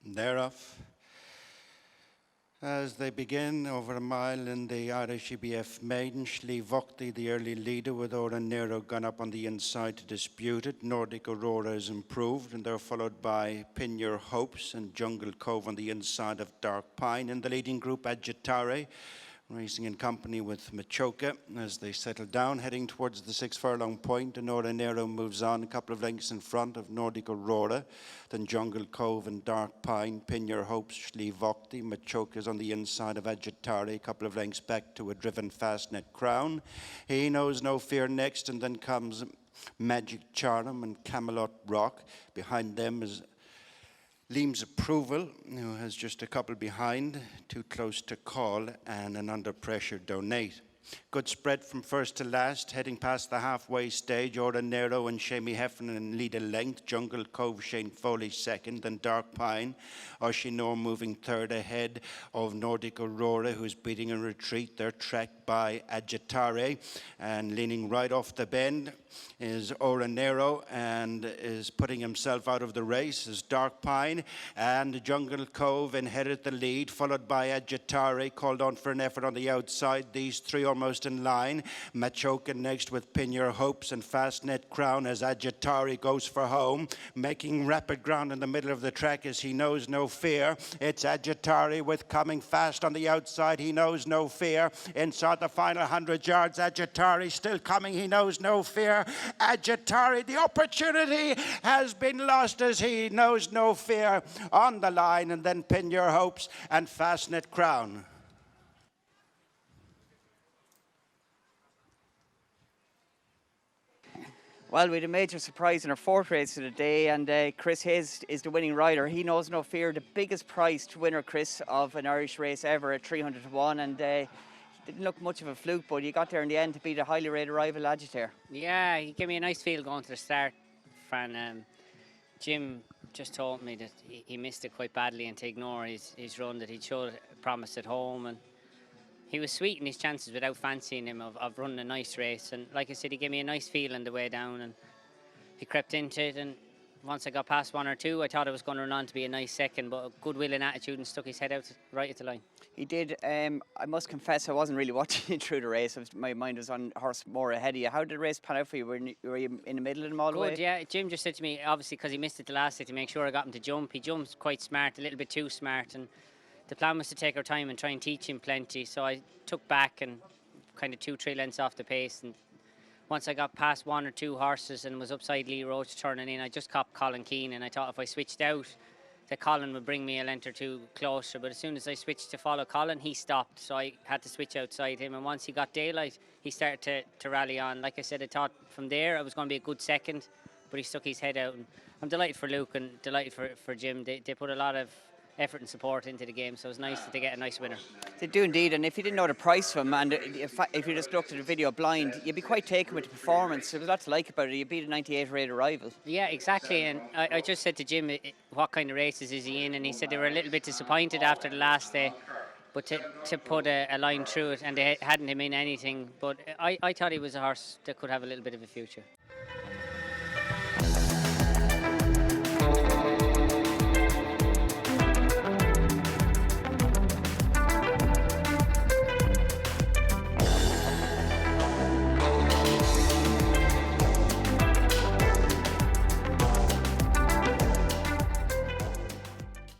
They're off. As they begin over a mile in the Irish EBF Maiden, Vokti, the early leader, with Ora Nero gone up on the inside to dispute it. Nordic Aurora is improved, and they're followed by Pin Your Hopes and Jungle Cove on the inside of Dark Pine. In the leading group, Agitare, racing in company with Machoka as they settle down, heading towards the 6 furlong point. And Ora Nero moves on a couple of lengths in front of Nordic Aurora. Then Jungle Cove and Dark Pine, Pin Your Hopes, Vokti. Machoka's on the inside of Agitare, a couple of lengths back to a driven Fastnet Crown. He Knows No Fear next, and then comes Magic Charm and Camelot Rock. Behind them is Liam's Approval, who has just a couple behind, Too Close to Call, and an Under Pressure Donate. Good spread from first to last, heading past the halfway stage. Ora Nero and Shamie Heffernan lead a length. Jungle Cove, Shane Foley second. Then Dark Pine, Oshinor moving third ahead of Nordic Aurora, who's beating a retreat. They're tracked by Agitare, and leaning right off the bend is Ora Nero, and is putting himself out of the race is Dark Pine, and Jungle Cove inherit the lead, followed by Agitare, called on for an effort on the outside. These three almost in line. Machoka next with Pin Your Hopes and Fastnet Crown as Agitare goes for home, making rapid ground in the middle of the track as He Knows No Fear. It's Agitare with coming fast on the outside. He Knows No Fear. Inside the final 100 yards, Agitare still coming. He Knows No Fear. Agitare, the opportunity has been lost as He Knows No Fear on the line, and then Pin Your Hopes and Fastnet Crown. Well, we had a major surprise in our fourth race of the day, and Chris Hayes is the winning rider. He Knows No Fear, the biggest priced winner, Chris, of an Irish race ever at 300 to 1, and didn't look much of a fluke, but he got there in the end to beat a highly rated rival, Agitare. Yeah, he gave me a nice feel going to the start. Jim just told me that he missed it quite badly, and to ignore his run, that he showed promise at home, and he was sweet in his chances without fancying him of running a nice race. And like I said, he gave me a nice feel on the way down, and he crept into it, and once I got past 1 or 2, I thought I was going to run on to be a nice second, but a good will and attitude, and stuck his head out right at the line. He did. I must confess, I wasn't really watching through the race. My mind was on horse more ahead of you. How did the race pan out for you? Were you in the middle of them all the way? Good, yeah. Jim just said to me, obviously, because he missed it the last day, to make sure I got him to jump. He jumped quite smart, a little bit too smart, and the plan was to take our time and try and teach him plenty. So I took back and kind of 2-3 lengths off the pace, and once I got past 1 or 2 horses and was upside Lee Roach turning in, I just copped Colin Keane, and I thought if I switched out, that Colin would bring me a length or 2 closer. But as soon as I switched to follow Colin, he stopped, so I had to switch outside him. And once he got daylight, he started to rally on. Like I said, I thought from there I was going to be a good second, but he stuck his head out. And I'm delighted for Luke and delighted for Jim. They put a lot of effort and support into the game, so it was nice that they get a nice winner. They do indeed, and if you didn't know the price of him, and if you just looked at the video blind, you'd be quite taken with the performance. There was a lot to like about it. You beat a 98 rated rival. Yeah, exactly, and I just said to Jim, what kind of races is he in, and he said they were a little bit disappointed after the last day, but to put a line through it, and they hadn't him in anything, but I thought he was a horse that could have a little bit of a future.